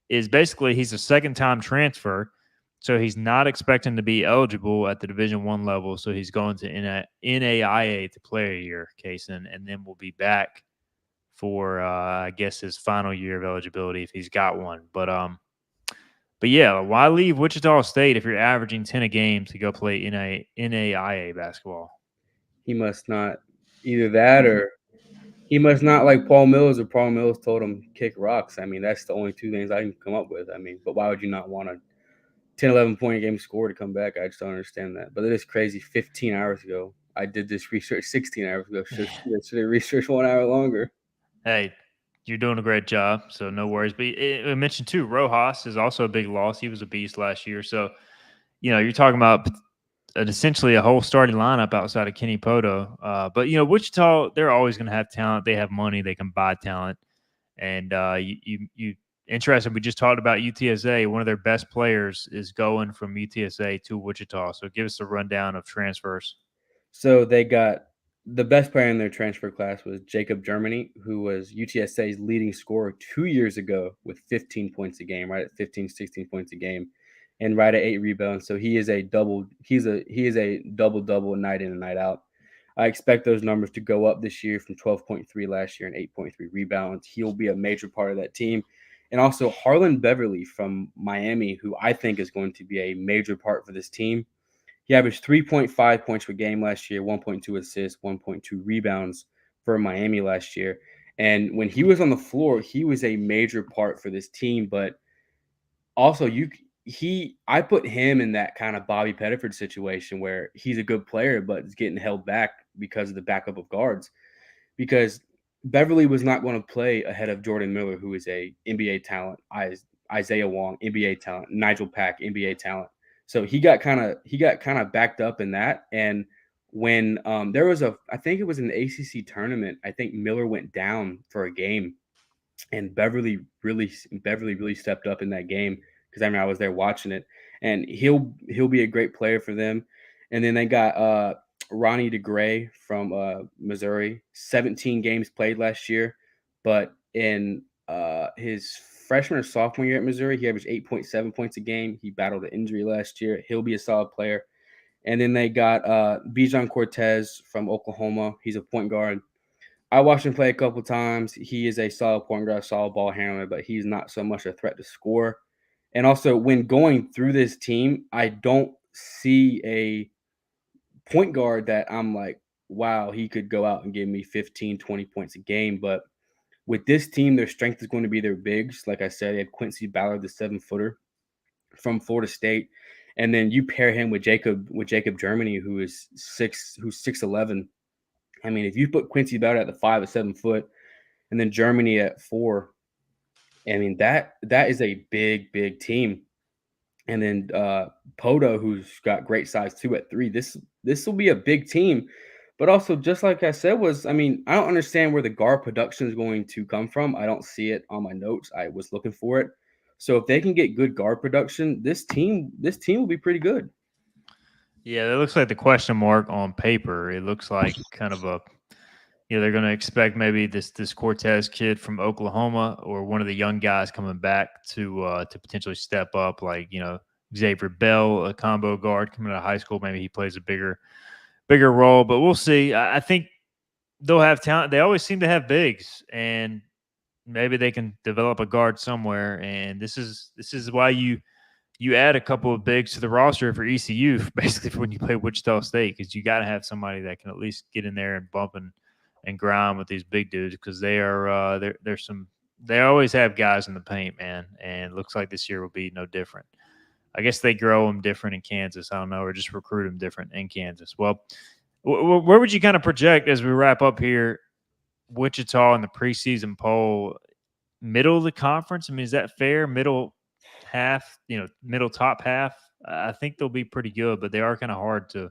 is basically he's a second-time transfer, so he's not expecting to be eligible at the Division I level. So he's going to NAIA to play a year, Cason, and then we'll be back for I guess his final year of eligibility if he's got one. But yeah, why leave Wichita State if you're averaging 10 a game to go play NAIA basketball? He must not either that or he must not like Paul Mills, or Paul Mills told him kick rocks. I mean, that's the only two things I can come up with. I mean, but why would you not want a 10, 11 point a game score to come back? I just don't understand that. But it is crazy. 15 hours ago, I did this research 16 hours ago. Should have researched 1 hour longer. Hey, you're doing a great job, so no worries. But I mentioned too, Rojas is also a big loss. He was a beast last year. So, you're talking about essentially a whole starting lineup outside of Kenny Poto. But Wichita, they're always going to have talent. They have money. They can buy talent. And you interesting. We just talked about UTSA. One of their best players is going from UTSA to Wichita. So give us a rundown of transfers. So they got the best player in their transfer class was Jacob Germany, who was UTSA's leading scorer 2 years ago with 15 points a game, right at 15, 16 points a game, and right at 8 rebounds. So he is a double double night in and night out. I expect those numbers to go up this year from 12.3 last year and 8.3 rebounds. He'll be a major part of that team. And also Harlan Beverly from Miami, who I think is going to be a major part for this team. He averaged 3.5 points per game last year, 1.2 assists, 1.2 rebounds for Miami last year. And when he was on the floor, he was a major part for this team. But also, I put him in that kind of Bobby Pettiford situation where he's a good player, but is getting held back because of the backup of guards. Because Beverly was not going to play ahead of Jordan Miller, who is a NBA talent, Isaiah Wong, NBA talent, Nigel Pack, NBA talent. So he got kind of backed up in that. And when there was I think it was in the ACC tournament, I think Miller went down for a game, and Beverly really stepped up in that game because I mean I was there watching it, and he'll be a great player for them. And then they got Ronnie DeGray from Missouri, 17 games played last year, but in his freshman or sophomore year at Missouri, he averaged 8.7 points a game. He battled an injury last year. He'll be a solid player. And then they got Bijan Cortez from Oklahoma. He's a point guard. I watched him play a couple times. He is a solid point guard, solid ball handler, but he's not so much a threat to score. And also, when going through this team, I don't see a point guard that I'm like, wow, he could go out and give me 15, 20 points a game. But with this team, their strength is going to be their bigs. Like I said, they had Quincy Ballard, the 7-footer from Florida State. And then you pair him with Jacob Germany, who's 6'11". I mean, if you put Quincy Ballard at the 5 or 7 foot, and then Germany at 4, I mean that is a big team. And then Poto, who's got great size too at 3. This will be a big team. But also, just like I said, I don't understand where the guard production is going to come from. I don't see it on my notes. I was looking for it. So if they can get good guard production, this team will be pretty good. Yeah, it looks like the question mark on paper. It looks like kind of a, they're going to expect maybe this Cortez kid from Oklahoma or one of the young guys coming back to potentially step up, like Xavier Bell, a combo guard coming out of high school. Maybe he plays a bigger role, but we'll see. I think they'll have talent. They always seem to have bigs, and maybe they can develop a guard somewhere. And this is why you add a couple of bigs to the roster for ECU, basically for when you play Wichita State, because you got to have somebody that can at least get in there and bump and grind with these big dudes, because they are they always have guys in the paint, man, and it looks like this year will be no different. I guess they grow them different in Kansas. I don't know, or just recruit them different in Kansas. Well, where would you kind of project as we wrap up here Wichita in the preseason poll, middle of the conference. I mean, is that fair? Middle half, middle top half. I think they'll be pretty good, but they are kind of hard to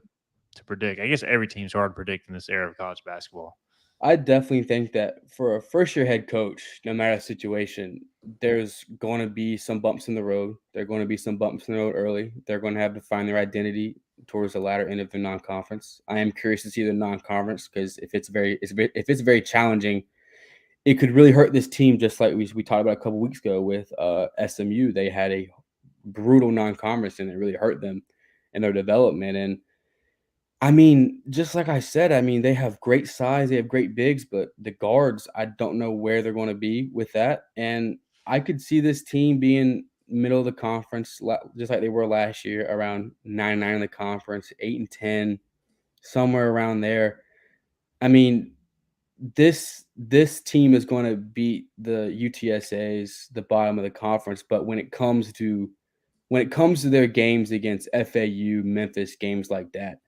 predict. I guess every team's hard to predict in this era of college basketball. I definitely think that for a first-year head coach, no matter the situation, there's going to be some bumps in the road. There are going to be some bumps in the road early. They're going to have to find their identity towards the latter end of the non-conference. I am curious to see the non-conference because if it's very challenging, it could really hurt this team. Just like we talked about a couple weeks ago with SMU, they had a brutal non-conference and it really hurt them in their development. And I mean, just like I said, I mean, they have great size, they have great bigs, but the guards, I don't know where they're going to be with that. And I could see this team being middle of the conference, just like they were last year, around 9-9 in the conference, 8-10, somewhere around there. I mean, this team is going to beat the UTSA's, the bottom of the conference, but when it comes to their games against FAU, Memphis, games like that,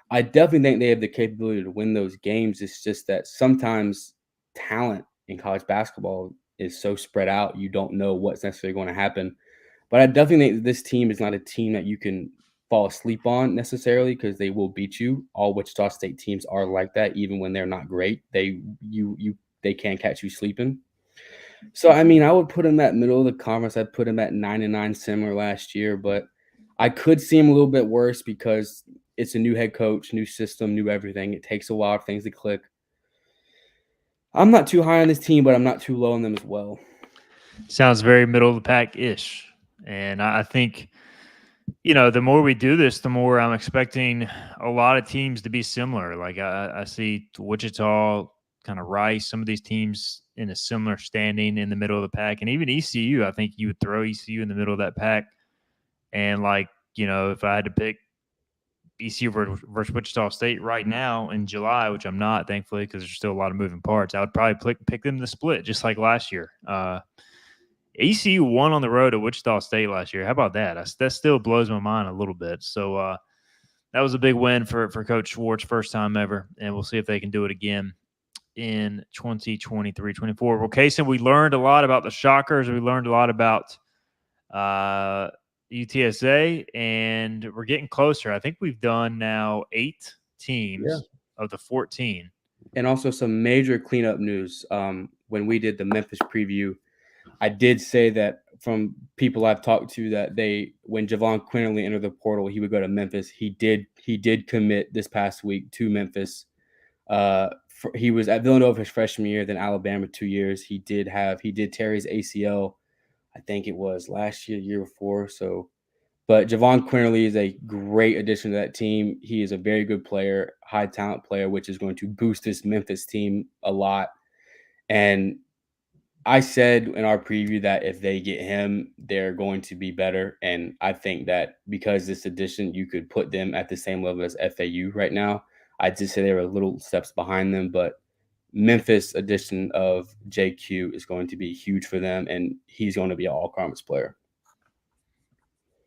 I definitely think they have the capability to win those games. It's just that sometimes talent in college basketball is so spread out, you don't know what's necessarily going to happen. But I definitely think that this team is not a team that you can fall asleep on necessarily because they will beat you. All Wichita State teams are like that, even when they're not great. They can catch you sleeping. So I mean, I would put him at middle of the conference. I'd put him at 9-9, similar last year, but I could see him a little bit worse because it's a new head coach, new system, new everything. It takes a while for things to click. I'm not too high on this team, but I'm not too low on them as well. Sounds very middle of the pack ish. And I think, the more we do this, the more I'm expecting a lot of teams to be similar. Like I see Wichita, kind of Rice, some of these teams in a similar standing in the middle of the pack. And even ECU, I think you would throw ECU in the middle of that pack. And if I had to pick ECU versus Wichita State right now in July, which I'm not, thankfully, because there's still a lot of moving parts, I would probably pick them to split, just like last year. ECU won on the road at Wichita State last year. How about that? That still blows my mind a little bit. So that was a big win for Coach Schwartz, first time ever, and we'll see if they can do it again in 2023-24. Well, Cason, we learned a lot about the Shockers. We learned a lot about UTSA, and we're getting closer. I think we've done now 8 teams of the 14. And also some major cleanup news. When we did the Memphis preview, I did say that from people I've talked to that when Javon Quinterly entered the portal, he would go to Memphis. He did commit this past week to Memphis. He was at Villanova his freshman year, then Alabama 2 years. He did tear his ACL. I think it was last year, the year before. So, but Javon Quinterly is a great addition to that team. He is a very good player, high talent player, which is going to boost this Memphis team a lot. And I said in our preview that if they get him, they're going to be better. And I think that because this addition, you could put them at the same level as FAU right now. I'd just say they were little steps behind them, but Memphis addition of JQ is going to be huge for them, and he's going to be an all-conference player.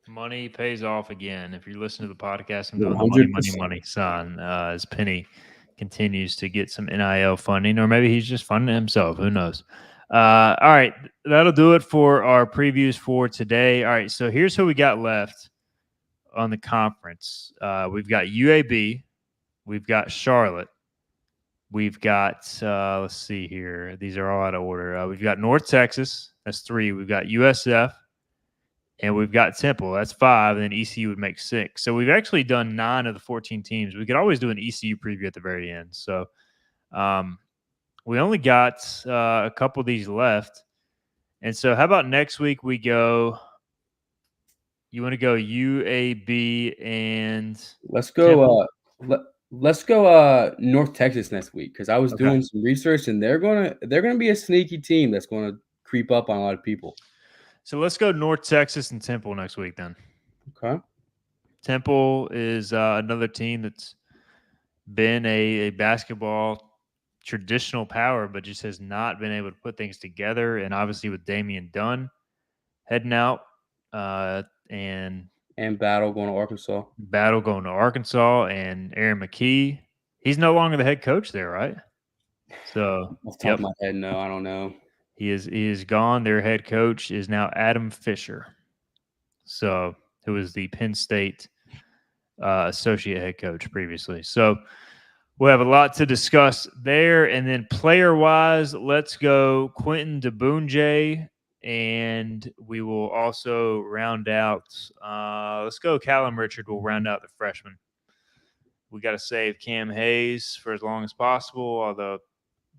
Money pays off again. If you're listening to the podcast, I'm doing the 100%. money, son. As Penny continues to get some NIL funding, or maybe he's just funding himself. Who knows? All right, that'll do it for our previews for today. All right, so here's who we got left on the conference. We've got UAB, we've got Charlotte, we've got let's see here. These are all out of order. We've got North Texas. That's 3. We've got USF. And we've got Temple. That's 5. And then ECU would make 6. So we've actually done 9 of the 14 teams. We could always do an ECU preview at the very end. So we only got a couple of these left. And so how about next week we go – you want to go UAB and let's go let's go North Texas next week because I was doing some research and they're gonna be a sneaky team that's gonna creep up on a lot of people. So let's go North Texas and Temple next week then. Okay. Temple is another team that's been a basketball traditional power, but just has not been able to put things together. And obviously with Damian Dunn heading out and Battle going to Arkansas. And Aaron McKee. He's no longer the head coach there, right? So, Off the top of my head, no, I don't know. He is gone. Their head coach is now Adam Fisher. So, who was the Penn State associate head coach previously. So, we'll have a lot to discuss there. And then player-wise, let's go Quentin DeBoonjay, and we will also round out let's go Callum Richard. We'll round out the freshman. We got to save Cam Hayes for as long as possible, although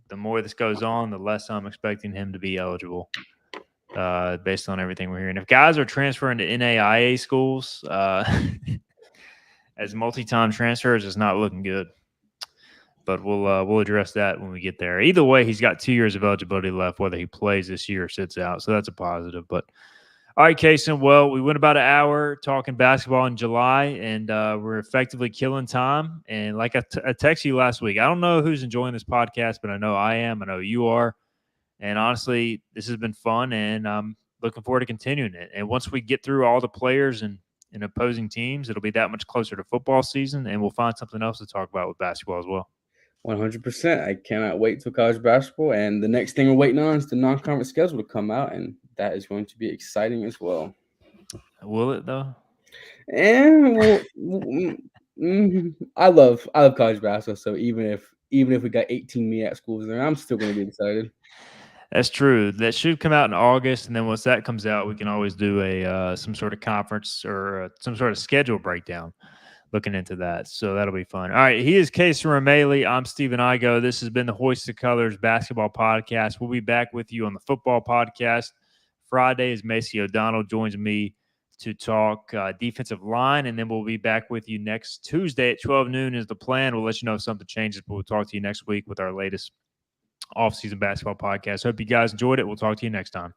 the more this goes on, the less I'm expecting him to be eligible based on everything we're hearing. If guys are transferring to NAIA schools as multi-time transfers, it's not looking good. But we'll address that when we get there. Either way, he's got 2 years of eligibility left, whether he plays this year or sits out. So that's a positive. But all right, Cason. Well, we went about an hour talking basketball in July, and we're effectively killing time. And like I texted you last week, I don't know who's enjoying this podcast, but I know I am. I know you are. And honestly, this has been fun, and I'm looking forward to continuing it. And once we get through all the players and opposing teams, it'll be that much closer to football season, and we'll find something else to talk about with basketball as well. 100%. I cannot wait till college basketball. And the next thing we're waiting on is the non-conference schedule to come out, and that is going to be exciting as well. Will it, though? And I love college basketball. So even if we got 18 MEAC schools there, I'm still going to be excited. That's true. That should come out in August, and then once that comes out, we can always do a some sort of conference or some sort of schedule breakdown. Looking into that, so that'll be fun. All right, he is Cason Remaley. I'm Stephen Igoe. This has been the Hoist the Colours basketball podcast. We'll be back with you on the football podcast Friday as Macy O'Donnell joins me to talk defensive line, and then we'll be back with you next Tuesday at 12 noon is the plan. We'll let you know if something changes, but we'll talk to you next week with our latest off-season basketball podcast. Hope you guys enjoyed it. We'll talk to you next time.